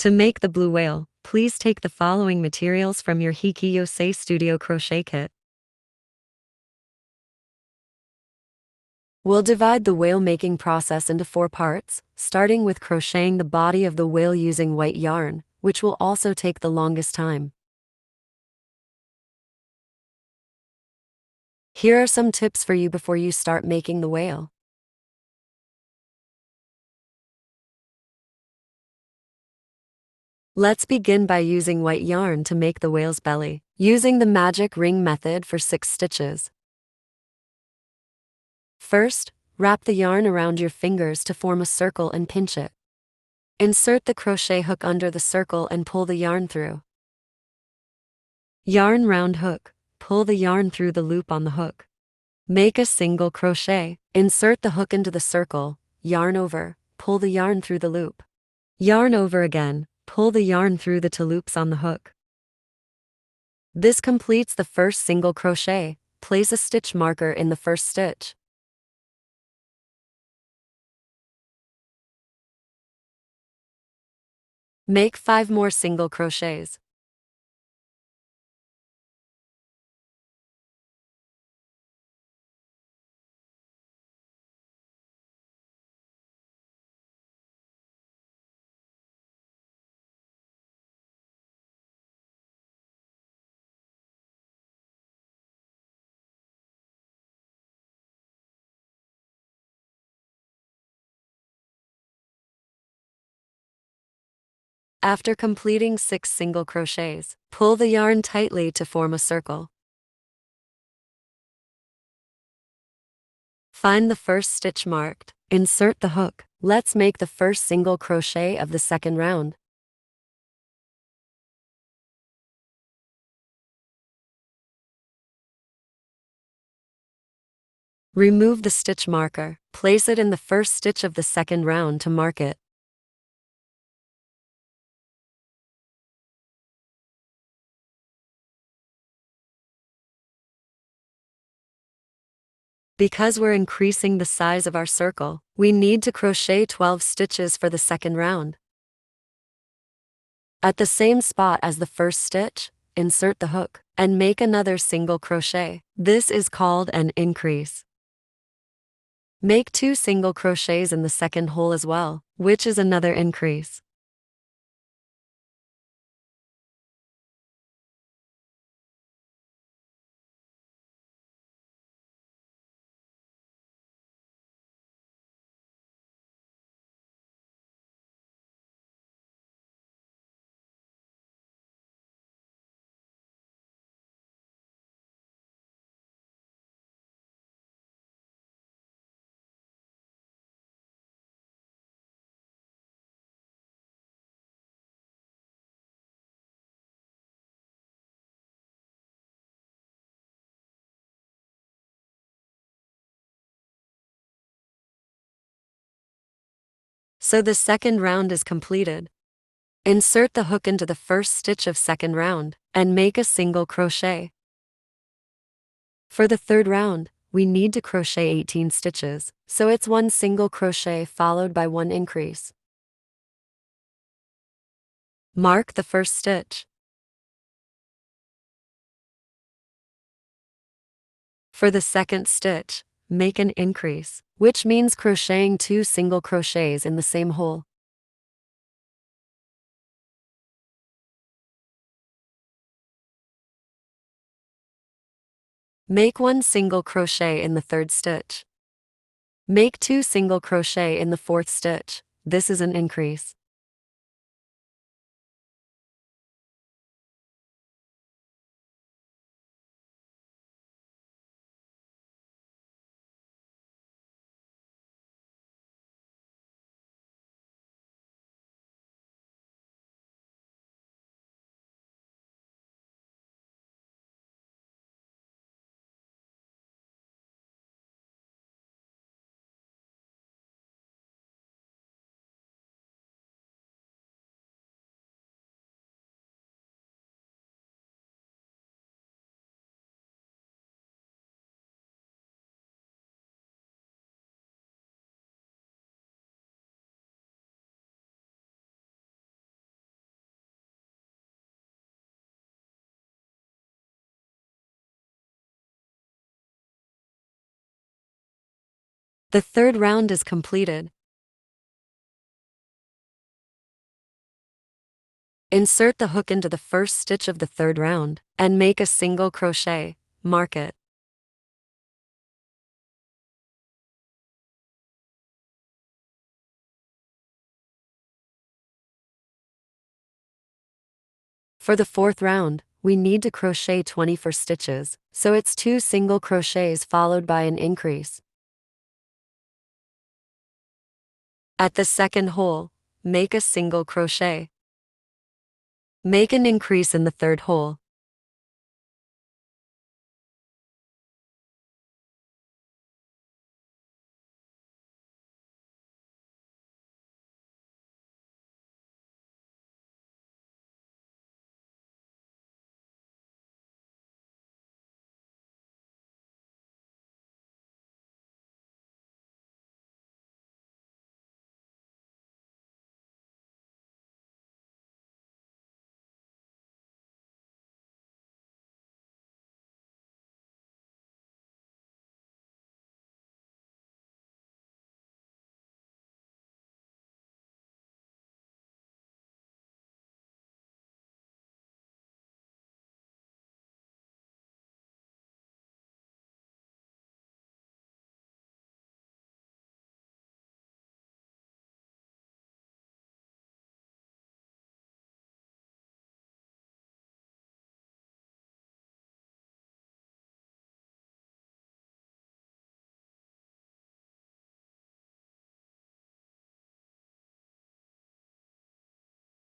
To make the blue whale, please take the following materials from your Hikiyose Studio Crochet Kit. We'll divide the whale making process into 4 parts, starting with crocheting the body of the whale using white yarn, which will also take the longest time. Here are some tips for you before you start making the whale. Let's begin by using white yarn to make the whale's belly, using the magic ring method for 6 stitches. First, wrap the yarn around your fingers to form a circle and pinch it. Insert the crochet hook under the circle and pull the yarn through. Yarn round hook, pull the yarn through the loop on the hook. Make a single crochet, insert the hook into the circle, yarn over, pull the yarn through the loop. Yarn over again, pull the yarn through the 2 loops on the hook. This completes the first single crochet. Place a stitch marker in the first stitch. Make 5 more single crochets. After completing 6 single crochets, pull the yarn tightly to form a circle. Find the first stitch marked, insert the hook. Let's make the first single crochet of the second round. Remove the stitch marker, place it in the first stitch of the second round to mark it. Because we're increasing the size of our circle, we need to crochet 12 stitches for the second round. At the same spot as the first stitch, insert the hook, and make another single crochet. This is called an increase. Make 2 single crochets in the second hole as well, which is another increase. So the second round is completed. Insert the hook into the first stitch of second round, and make a single crochet. For the third round, we need to crochet 18 stitches, so it's 1 single crochet followed by 1 increase. Mark the first stitch. For the second stitch, make an increase, which means crocheting 2 single crochets in the same hole. Make 1 single crochet in the third stitch. Make 2 single crochet in the fourth stitch. This is an increase. The third round is completed. Insert the hook into the first stitch of the third round, and make a single crochet, mark it. For the fourth round, we need to crochet 24 stitches, so it's 2 single crochets followed by an increase. At the second hole, make a single crochet. Make an increase in the third hole.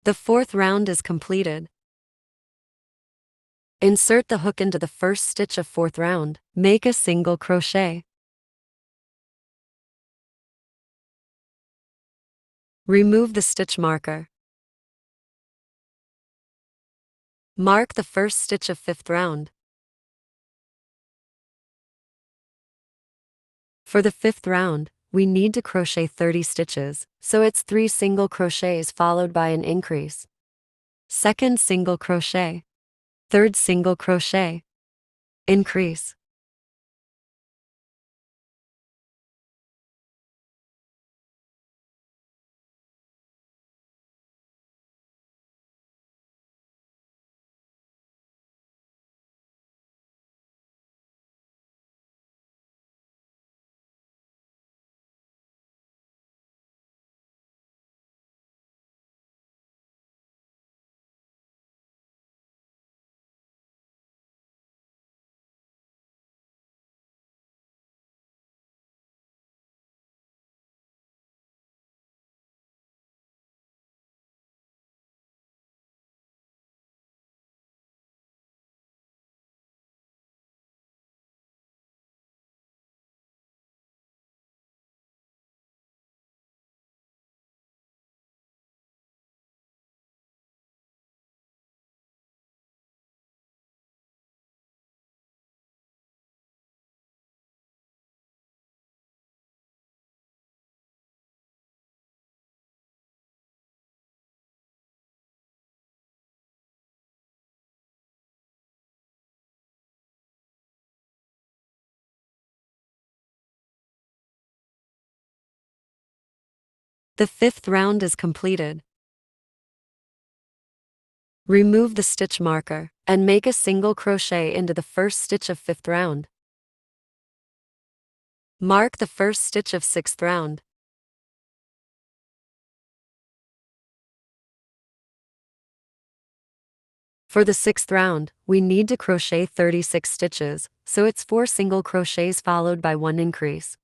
The fourth round is completed. Insert the hook into the first stitch of fourth round, make a single crochet. Remove the stitch marker. Mark the first stitch of fifth round. For the fifth round, we need to crochet 30 stitches, so it's 3 single crochets followed by an increase. Second single crochet. Third single crochet. Increase. The fifth round is completed. Remove the stitch marker, and make a single crochet into the first stitch of fifth round. Mark the first stitch of sixth round. For the sixth round, we need to crochet 36 stitches, so it's 4 single crochets followed by 1 increase.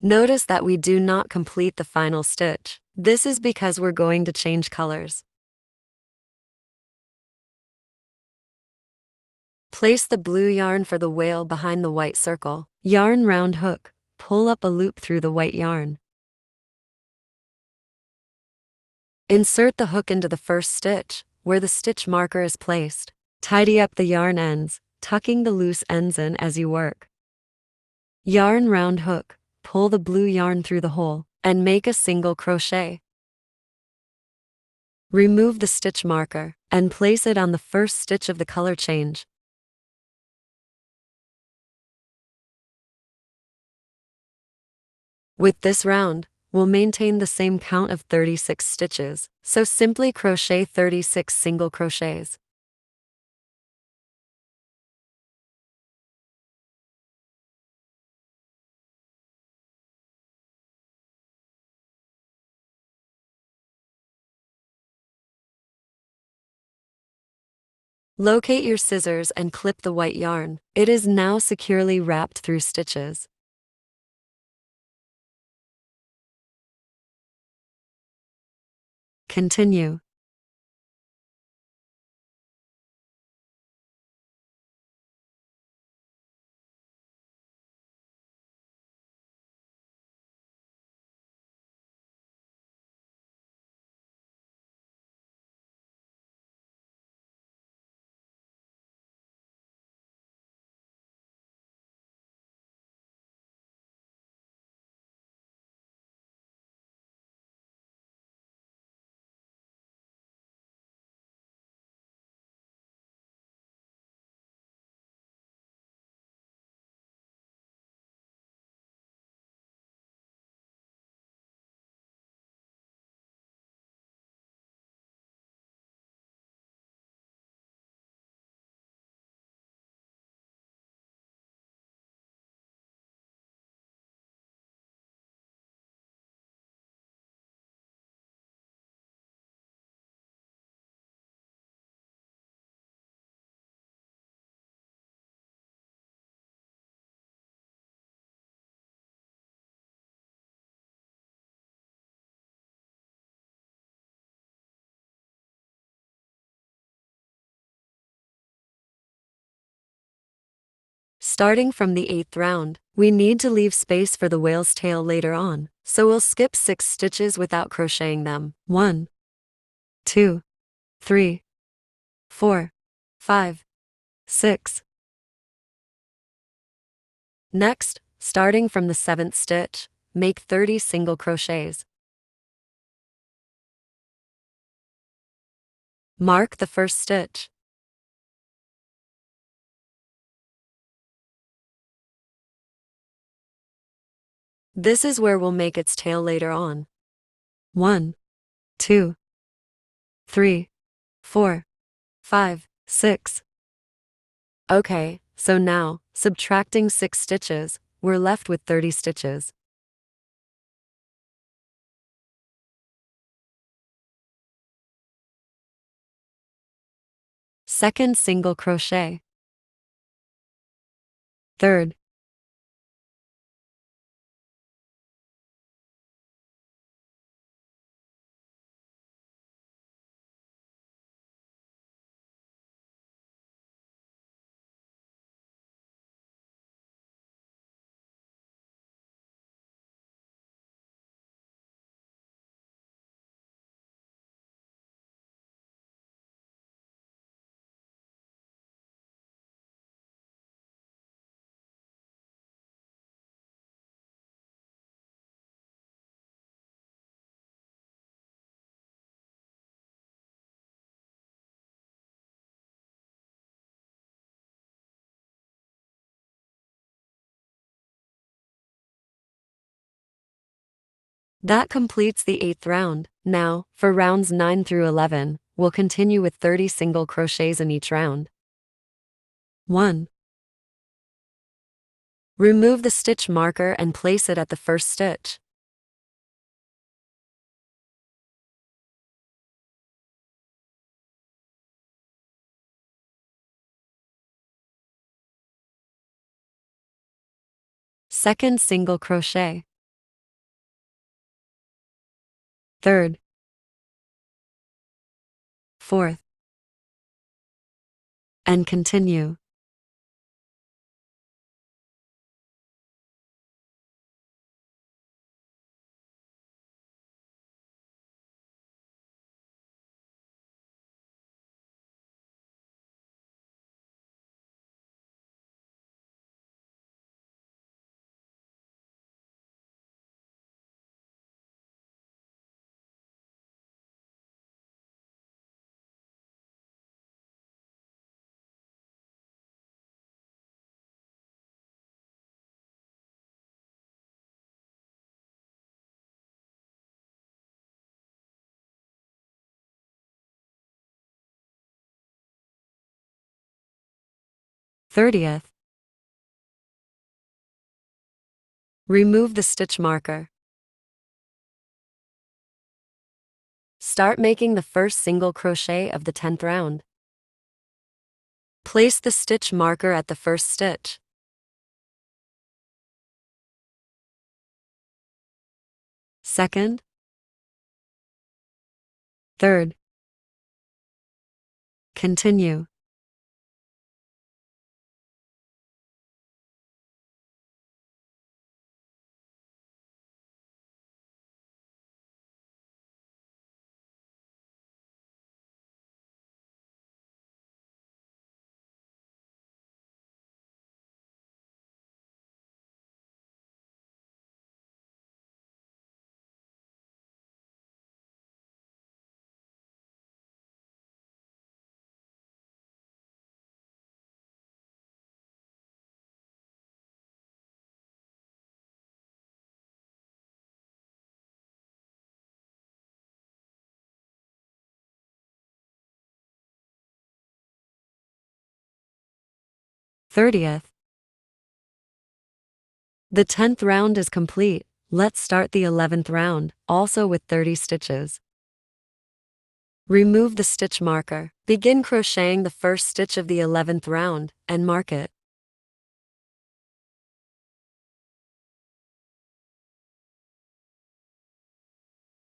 Notice that we do not complete the final stitch. This is because we're going to change colors. Place the blue yarn for the whale behind the white circle. Yarn round hook. Pull up a loop through the white yarn. Insert the hook into the first stitch, where the stitch marker is placed. Tidy up the yarn ends, tucking the loose ends in as you work. Yarn round hook. Pull the blue yarn through the hole, and make a single crochet. Remove the stitch marker, and place it on the first stitch of the color change. With this round, we'll maintain the same count of 36 stitches, so simply crochet 36 single crochets. Locate your scissors and clip the white yarn. It is now securely wrapped through stitches. Continue. Starting from the 8th round, we need to leave space for the whale's tail later on, so we'll skip 6 stitches without crocheting them. 1, 2, 3, 4, 5, 6. Next, starting from the 7th stitch, make 30 single crochets. Mark the first stitch. This is where we'll make its tail later on. 1, 2, 3, 4, 5, 6. Okay, so now, subtracting 6 stitches, we're left with 30 stitches. Second single crochet. Third. That completes the 8th round. Now, for rounds 9 through 11, we'll continue with 30 single crochets in each round. 1. Remove the stitch marker and place it at the first stitch. Second single crochet. third, fourth, and continue. Thirtieth. Remove the stitch marker. Start making the first single crochet of the 10th round. Place the stitch marker at the first stitch. Second, third, continue. Thirtieth. The 10th round is complete. Let's start the 11th round, also with 30 stitches. Remove the stitch marker. Begin crocheting the first stitch of the 11th round, and mark it.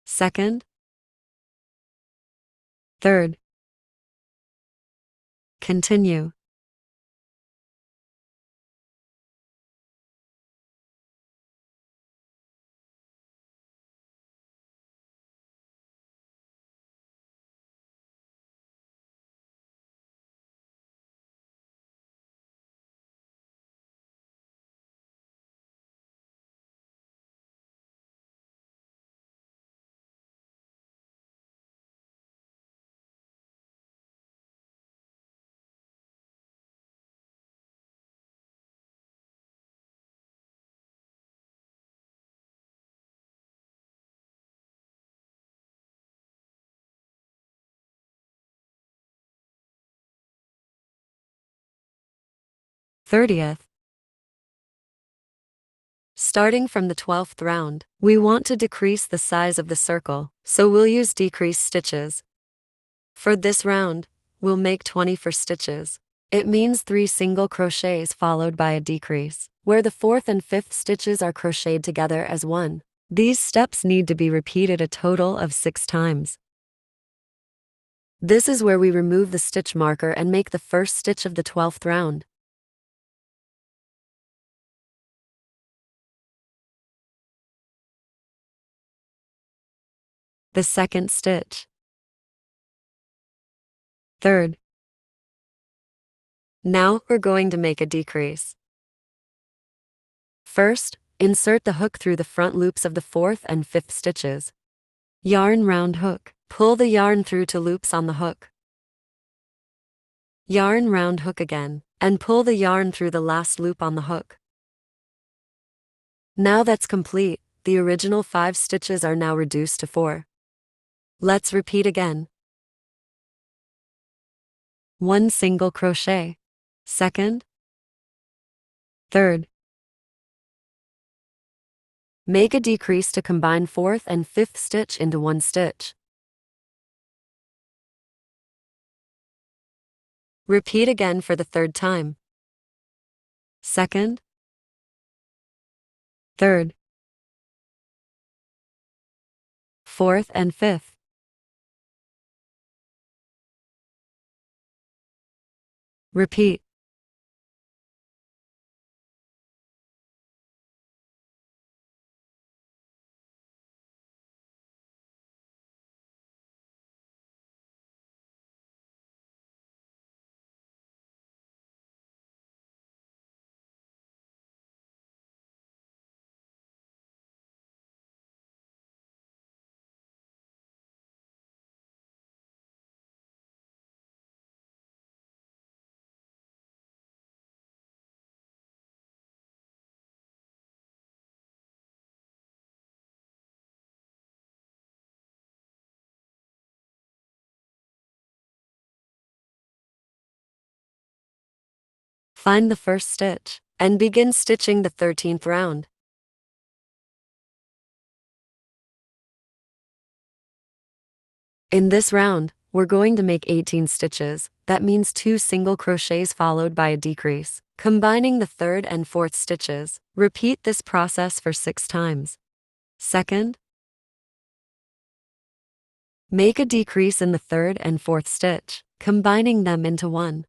Second, third, continue. Thirtieth. Starting from the 12th round, we want to decrease the size of the circle, so we'll use decrease stitches. For this round, we'll make 24 stitches. It means 3 single crochets followed by a decrease, where the 4th and 5th stitches are crocheted together as one. These steps need to be repeated a total of 6 times. This is where we remove the stitch marker and make the first stitch of the 12th round. The second stitch. Third. Now we're going to make a decrease. First, insert the hook through the front loops of the 4th and 5th stitches. Yarn round hook. Pull the yarn through to loops on the hook. Yarn round hook again, and pull the yarn through the last loop on the hook. Now that's complete, the original 5 stitches are now reduced to 4. Let's repeat again. 1 single crochet. Second, third. Make a decrease to combine 4th and 5th stitch into 1 stitch. Repeat again for the 3rd time. Second, third, fourth and fifth. Repeat. Find the first stitch and begin stitching the 13th round. In this round, we're going to make 18 stitches. That means 2 single crochets followed by a decrease, combining the 3rd and 4th stitches. Repeat this process for 6 times. Second, make a decrease in the 3rd and 4th stitch, combining them into one.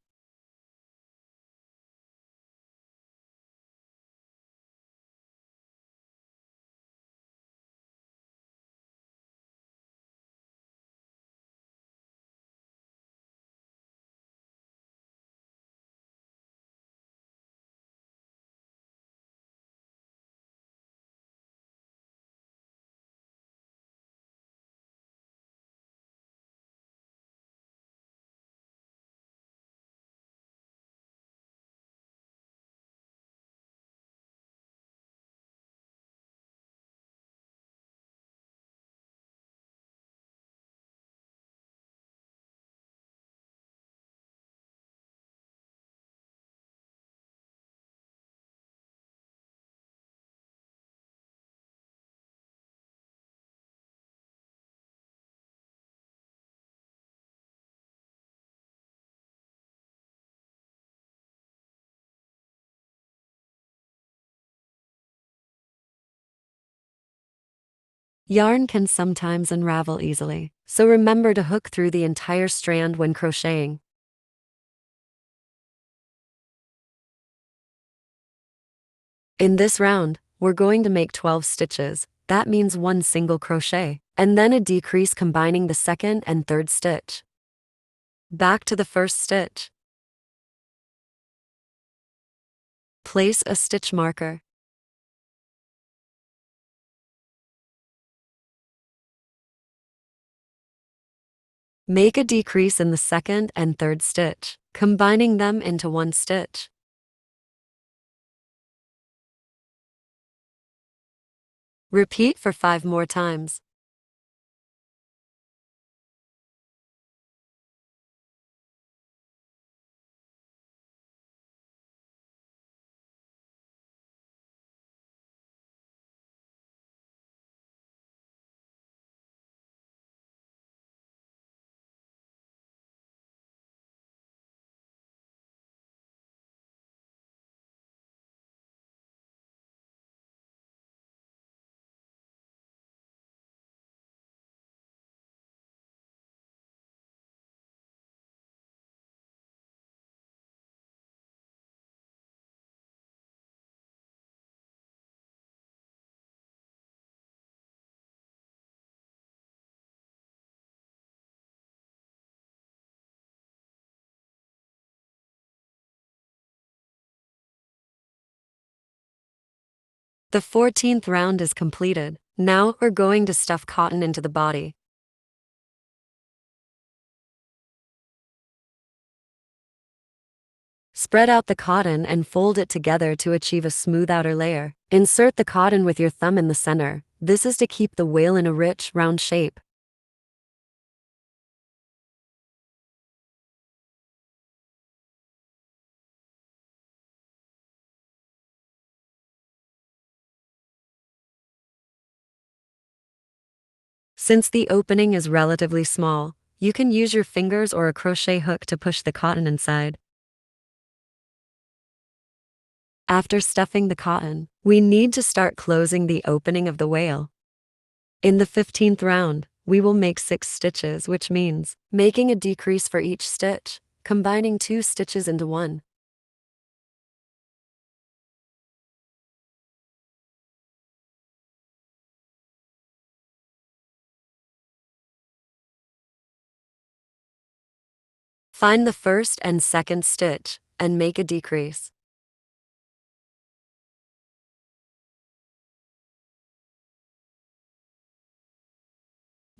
Yarn can sometimes unravel easily, so remember to hook through the entire strand when crocheting. In this round, we're going to make 12 stitches. That means 1 single crochet, and then a decrease combining the 2nd and 3rd stitch. Back to the 1st stitch. Place a stitch marker. Make a decrease in the 2nd and 3rd stitch, combining them into 1 stitch. Repeat for 5 more times. The 14th round is completed. Now we're going to stuff cotton into the body. Spread out the cotton and fold it together to achieve a smooth outer layer. Insert the cotton with your thumb in the center. This is to keep the wale in a rich, round shape. Since the opening is relatively small, you can use your fingers or a crochet hook to push the cotton inside. After stuffing the cotton, we need to start closing the opening of the wale. In the 15th round, we will make 6 stitches, which means making a decrease for each stitch, combining 2 stitches into one. Find the first and second stitch and make a decrease.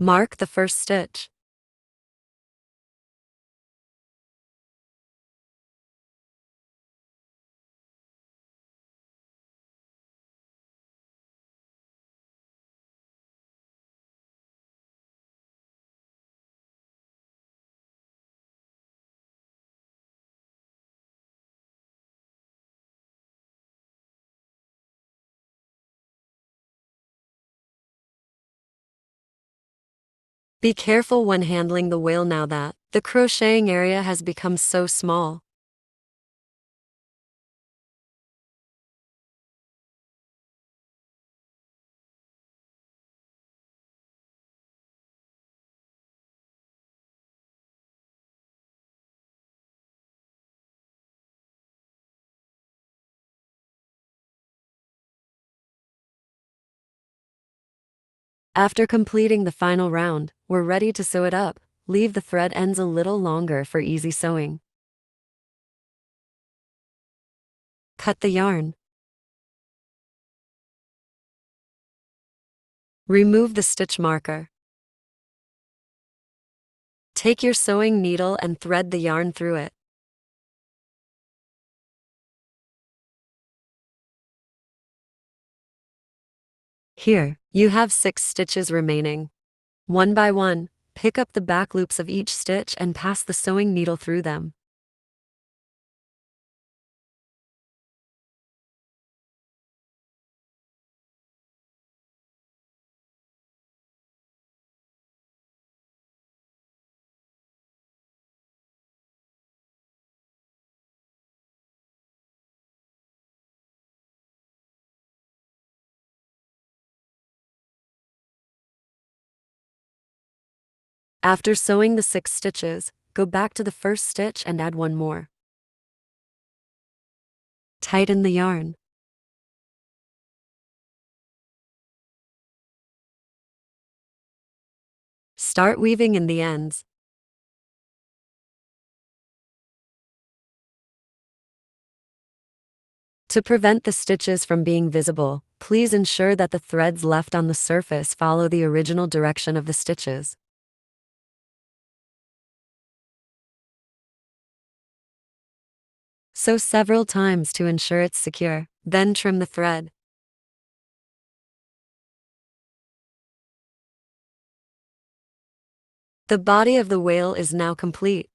Mark the first stitch. Be careful when handling the whale now that the crocheting area has become so small. After completing the final round, we're ready to sew it up. Leave the thread ends a little longer for easy sewing. Cut the yarn. Remove the stitch marker. Take your sewing needle and thread the yarn through it. Here, you have 6 stitches remaining. One by one, pick up the back loops of each stitch and pass the sewing needle through them. After sewing the 6 stitches, go back to the first stitch and add one more. Tighten the yarn. Start weaving in the ends. To prevent the stitches from being visible, please ensure that the threads left on the surface follow the original direction of the stitches. Sew several times to ensure it's secure, then trim the thread. The body of the whale is now complete.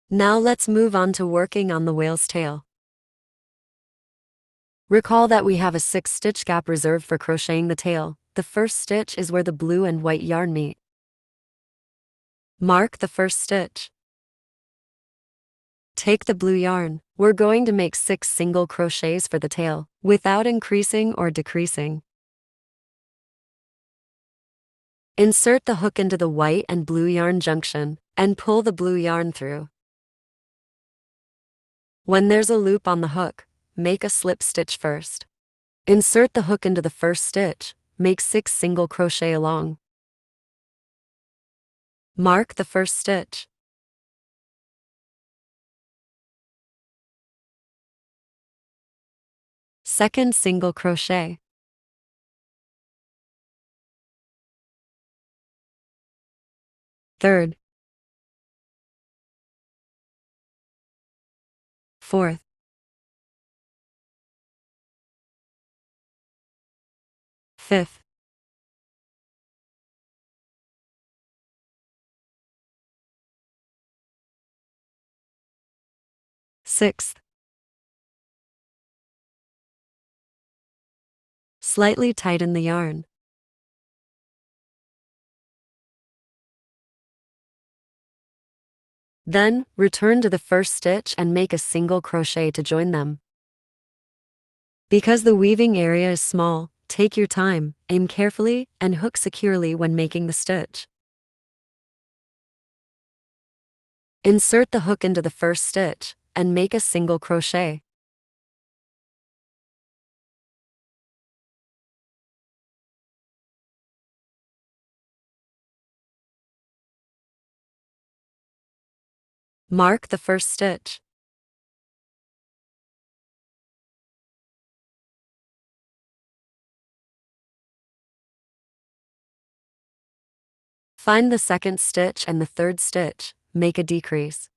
Now let's move on to working on the whale's tail. Recall that we have a 6-stitch gap reserved for crocheting the tail. The first stitch is where the blue and white yarn meet. Mark the first stitch. Take the blue yarn. We're going to make 6 single crochets for the tail, without increasing or decreasing. Insert the hook into the white and blue yarn junction, and pull the blue yarn through. When there's a loop on the hook, make a slip stitch first. Insert the hook into the first stitch, make 6 single crochet along. Mark the first stitch. Second single crochet. Third. Fourth. Fifth. Sixth. Slightly tighten the yarn. Then, return to the first stitch and make a single crochet to join them. Because the weaving area is small, Take your time, aim carefully, and hook securely when making the stitch. Insert the hook into the first stitch, and make a single crochet. Mark the first stitch. Find the second stitch and the third stitch, make a decrease.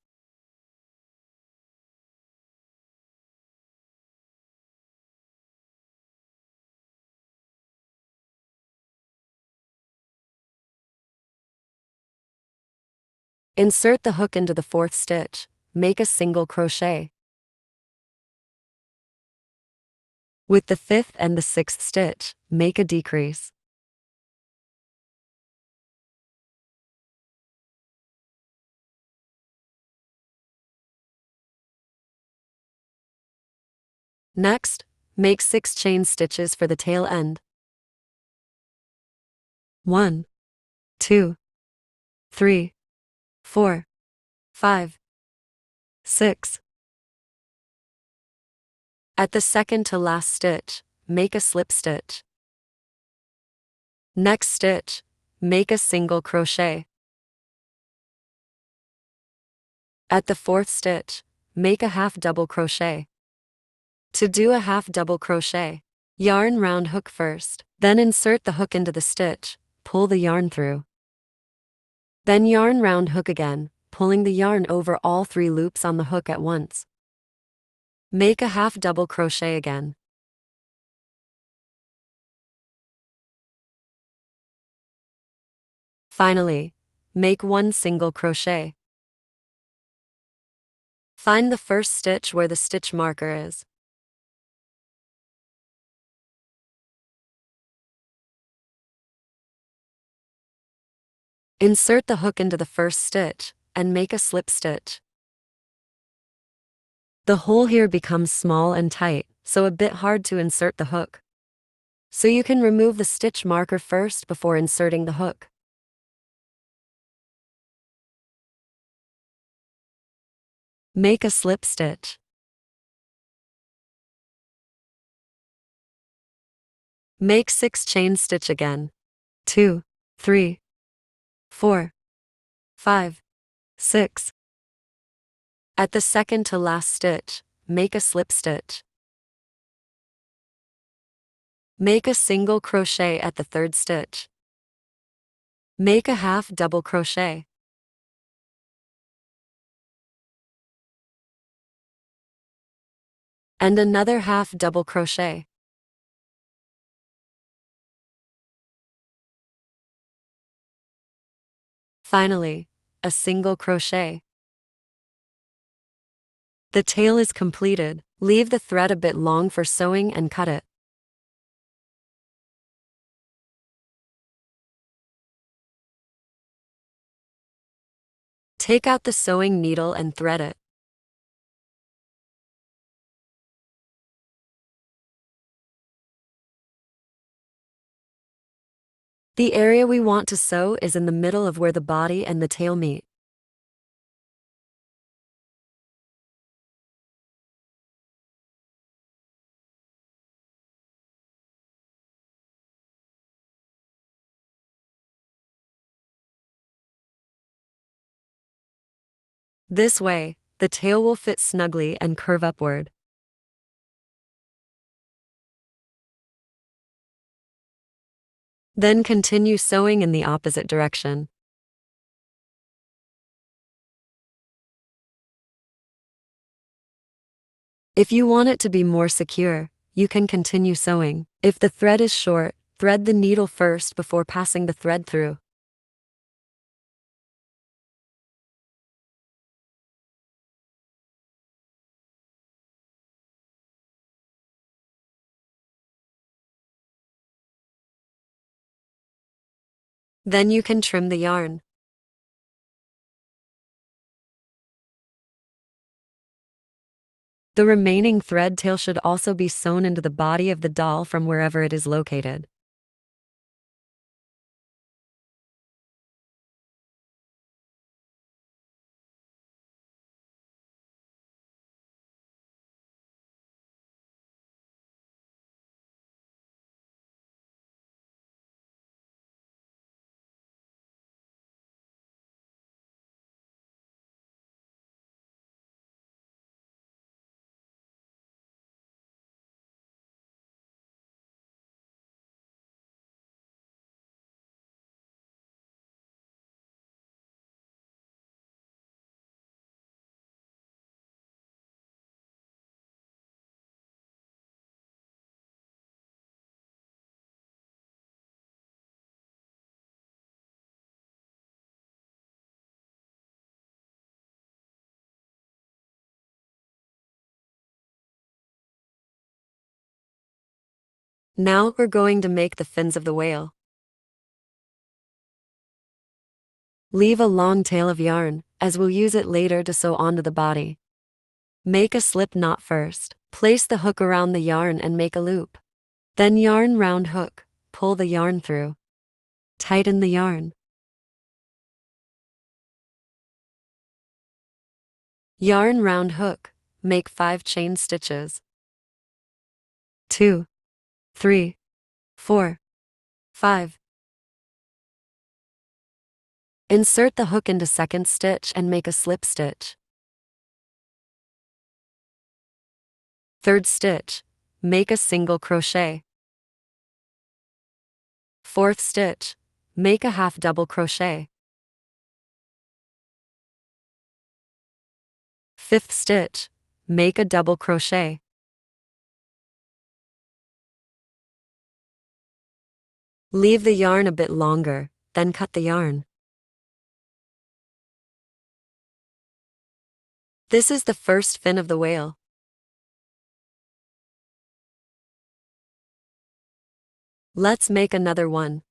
Insert the hook into the fourth stitch, make a single crochet. With the fifth and the sixth stitch, make a decrease. Next, make 6 chain stitches for the tail end. 1, 2, 3, 4, 5, 6. At the second to last stitch, make a slip stitch. Next stitch, make a single crochet. At the fourth stitch, make a half double crochet. To do a half double crochet, yarn round hook first, then insert the hook into the stitch, pull the yarn through. Then yarn round hook again, pulling the yarn over all 3 loops on the hook at once. Make a half double crochet again. Finally, make 1 single crochet. Find the first stitch where the stitch marker is. Insert the hook into the first stitch, and make a slip stitch. The hole here becomes small and tight, so a bit hard to insert the hook. So you can remove the stitch marker first before inserting the hook. Make a slip stitch. Make 6 chain stitch again. 2, 3, 4, 5, 6. At the second to last stitch, make a slip stitch. Make a single crochet at the third stitch. Make a half double crochet. And another half double crochet. Finally, a single crochet. The tail is completed. Leave the thread a bit long for sewing and cut it. Take out the sewing needle and thread it. The area we want to sew is in the middle of where the body and the tail meet. This way, the tail will fit snugly and curve upward. Then continue sewing in the opposite direction. If you want it to be more secure, you can continue sewing. If the thread is short, thread the needle first before passing the thread through. Then you can trim the yarn. The remaining thread tail should also be sewn into the body of the doll from wherever it is located. Now we're going to make the fins of the whale. Leave a long tail of yarn, as we'll use it later to sew onto the body. Make a slip knot first. Place the hook around the yarn and make a loop. Then yarn round hook, pull the yarn through. Tighten the yarn. Yarn round hook, make 5 chain stitches. 2, 3, 4, 5. Insert the hook into second stitch and make a slip stitch. Third stitch, make a single crochet. Fourth stitch, make a half double crochet. Fifth stitch, make a double crochet. Leave the yarn a bit longer, then cut the yarn. This is the first fin of the whale. Let's make another one.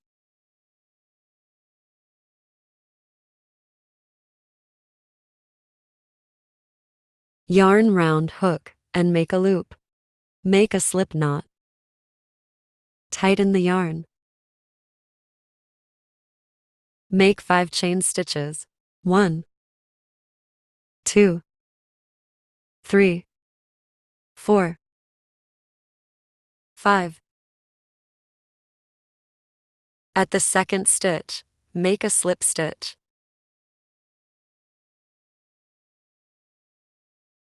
Yarn round hook and make a loop. Make a slip knot. Tighten the yarn. Make 5 chain stitches. 1, 2, 3, 4, 5. At the second stitch, make a slip stitch.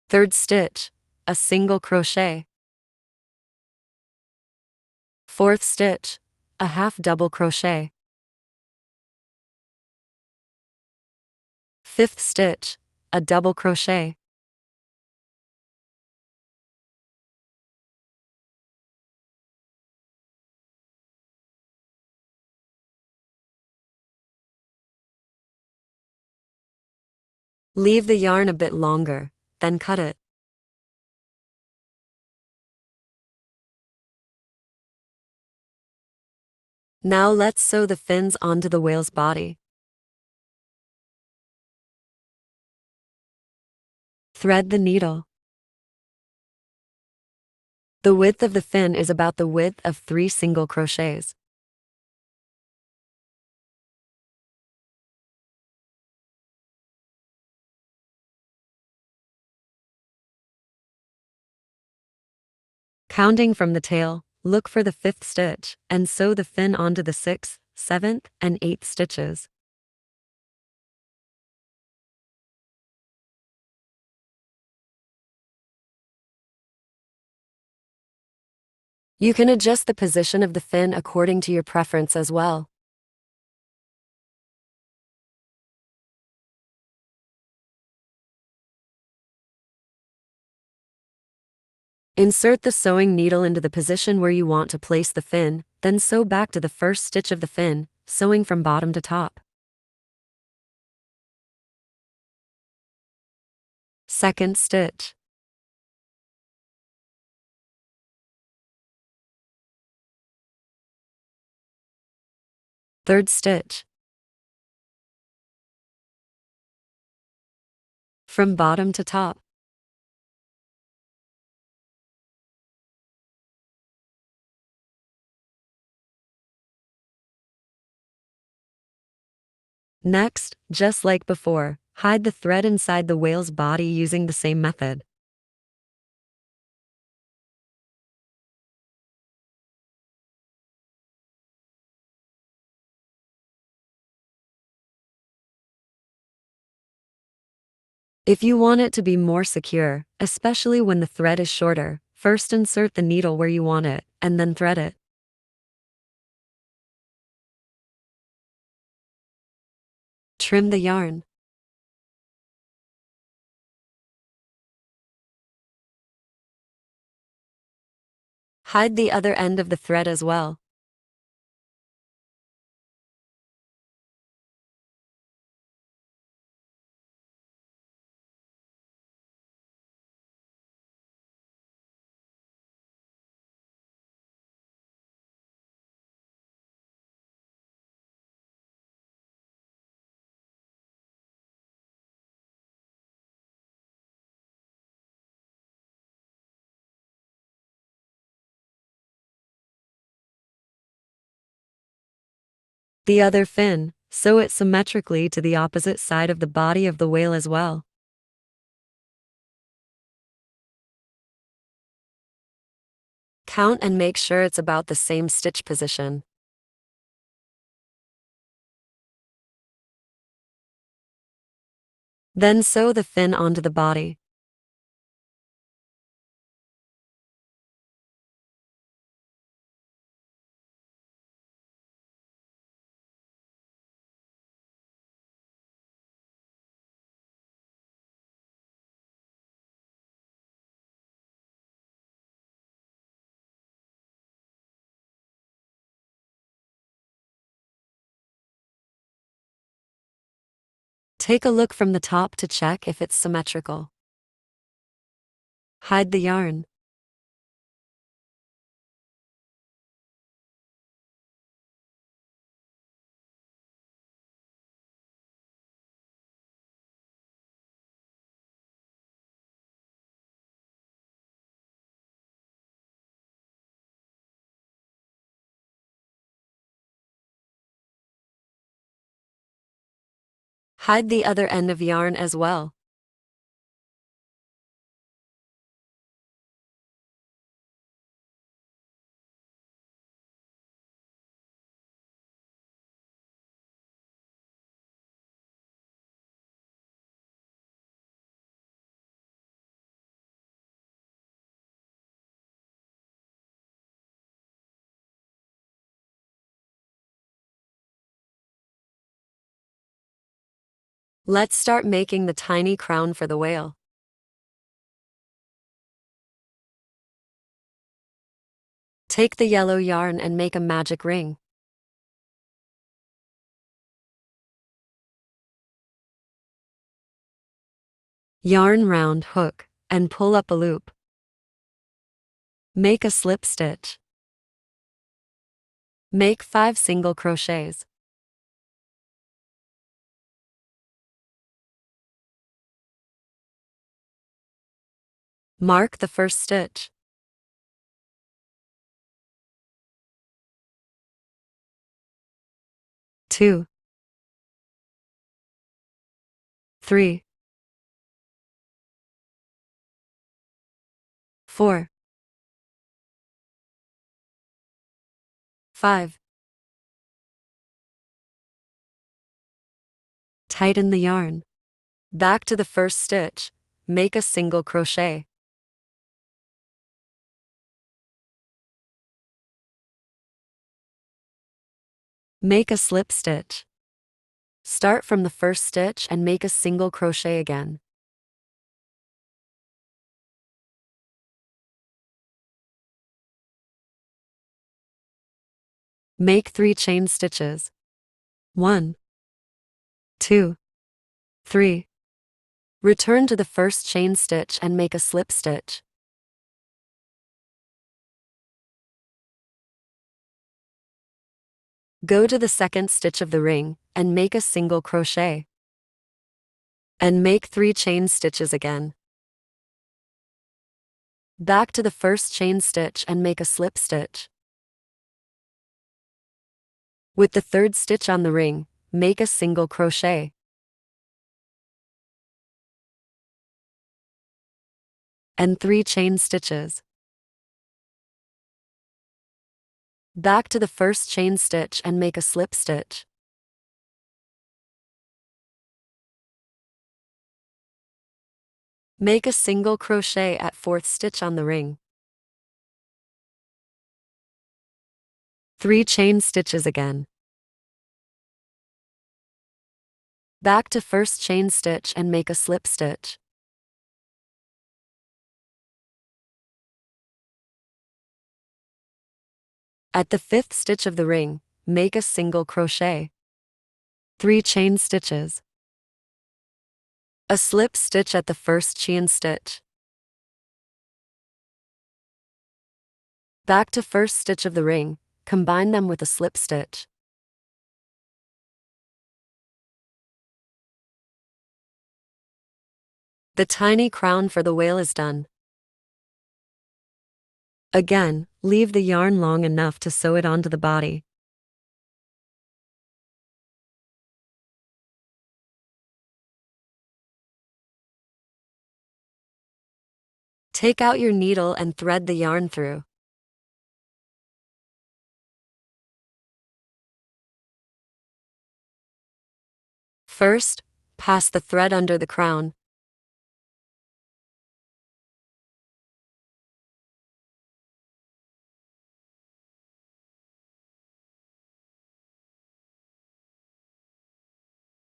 Third stitch, a single crochet. Fourth stitch, a half double crochet. Fifth stitch, a double crochet. Leave the yarn a bit longer, then cut it. Now let's sew the fins onto the whale's body. Thread the needle. The width of the fin is about the width of 3 single crochets. Counting from the tail, look for the 5th stitch, and sew the fin onto the 6th, 7th, and 8th stitches. You can adjust the position of the fin according to your preference as well. Insert the sewing needle into the position where you want to place the fin, then sew back to the first stitch of the fin, sewing from bottom to top. Second stitch. Third stitch. From bottom to top. Next, just like before, hide the thread inside the whale's body using the same method. If you want it to be more secure, especially when the thread is shorter, first insert the needle where you want it, and then thread it. Trim the yarn. Hide the other end of the thread as well. The other fin, sew it symmetrically to the opposite side of the body of the whale as well. Count and make sure it's about the same stitch position. Then sew the fin onto the body. Take a look from the top to check if it's symmetrical. Hide the yarn. Hide the other end of yarn as well. Let's start making the tiny crown for the whale. Take the yellow yarn and make a magic ring. Yarn round hook, and pull up a loop. Make a slip stitch. Make 5 single crochets. Mark the first stitch. Two, 3, 4, 5. Tighten the yarn. Back to the first stitch. Make a single crochet. Make a slip stitch. Start from the first stitch and make a single crochet again. Make 3 chain stitches. 1, 2, 3. Return to the first chain stitch and make a slip stitch. Go to the second stitch of the ring and make a single crochet. And make 3 chain stitches again. Back to the first chain stitch and make a slip stitch. With the third stitch on the ring, make a single crochet. And 3 chain stitches. Back to the first chain stitch and make a slip stitch. Make a single crochet at 4th stitch on the ring. 3 chain stitches again. Back to first chain stitch and make a slip stitch. At the 5th stitch of the ring, make a single crochet. 3 chain stitches. A slip stitch at the first chain stitch. Back to first stitch of the ring, combine them with a slip stitch. The tiny crown for the whale is done. Again, leave the yarn long enough to sew it onto the body. Take out your needle and thread the yarn through. First, pass the thread under the crown.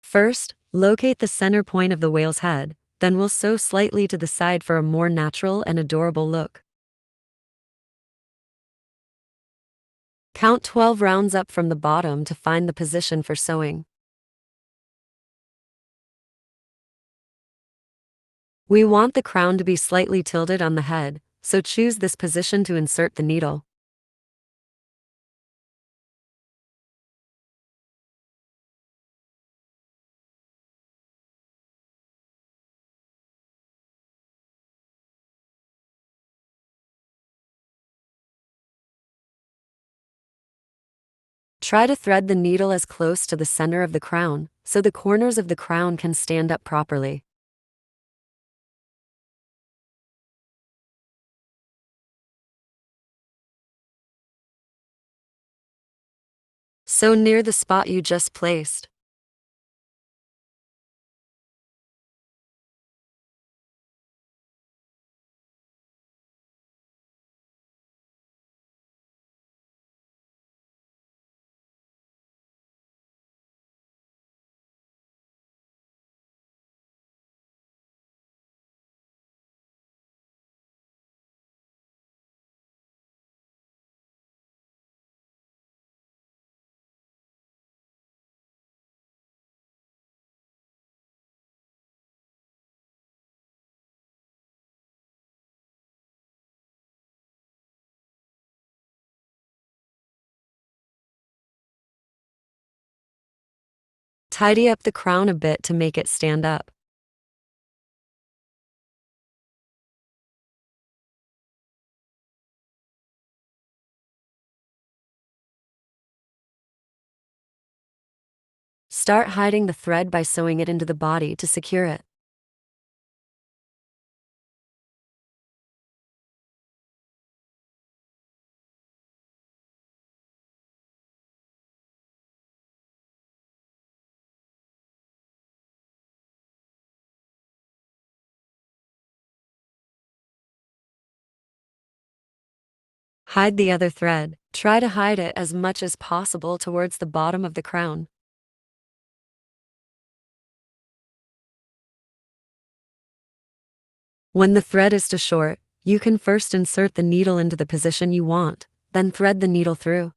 First, locate the center point of the whale's head, then we'll sew slightly to the side for a more natural and adorable look. Count 12 rounds up from the bottom to find the position for sewing. We want the crown to be slightly tilted on the head, so choose this position to insert the needle. Try to thread the needle as close to the center of the crown, so the corners of the crown can stand up properly. Sew near the spot you just placed. Tidy up the crown a bit to make it stand up. Start hiding the thread by sewing it into the body to secure it. Hide the other thread. Try to hide it as much as possible towards the bottom of the crown. When the thread is too short, you can first insert the needle into the position you want, then thread the needle through.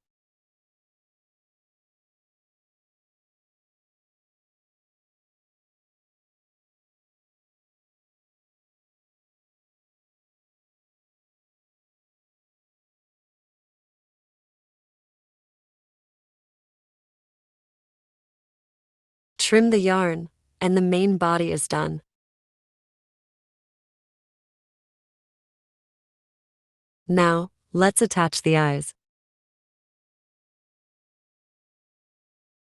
Trim the yarn, and the main body is done. Now, let's attach the eyes.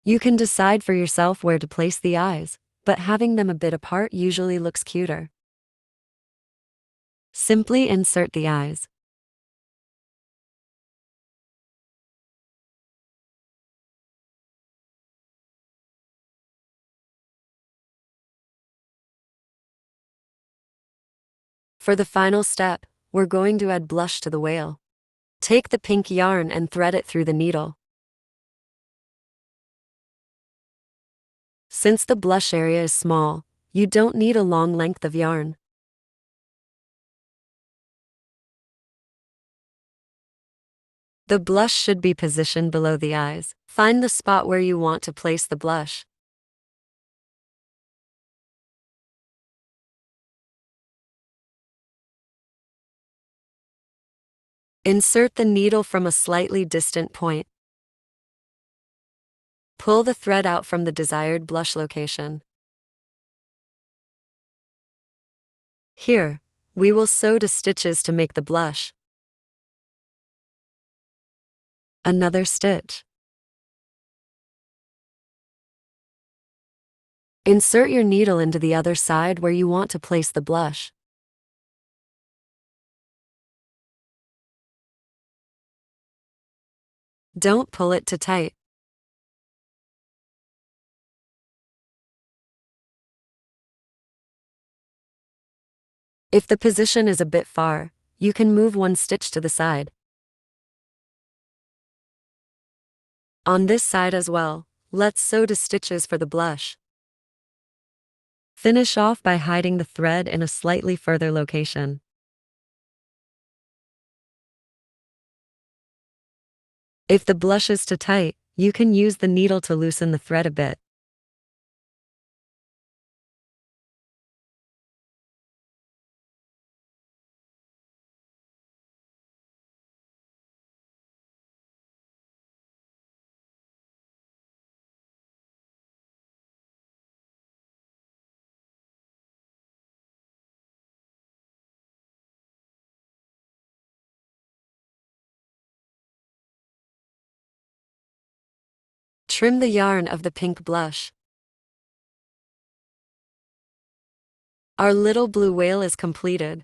You can decide for yourself where to place the eyes, but having them a bit apart usually looks cuter. Simply insert the eyes. For the final step, we're going to add blush to the whale. Take the pink yarn and thread it through the needle. Since the blush area is small, you don't need a long length of yarn. The blush should be positioned below the eyes. Find the spot where you want to place the blush. Insert the needle from a slightly distant point. Pull the thread out from the desired blush location. Here, we will sew the stitches to make the blush. Another stitch. Insert your needle into the other side where you want to place the blush. Don't pull it too tight. If the position is a bit far, you can move one stitch to the side. On this side as well, let's sew the stitches for the blush. Finish off by hiding the thread in a slightly further location. If the blush is too tight, you can use the needle to loosen the thread a bit. Trim the yarn of the pink blush. Our little blue whale is completed.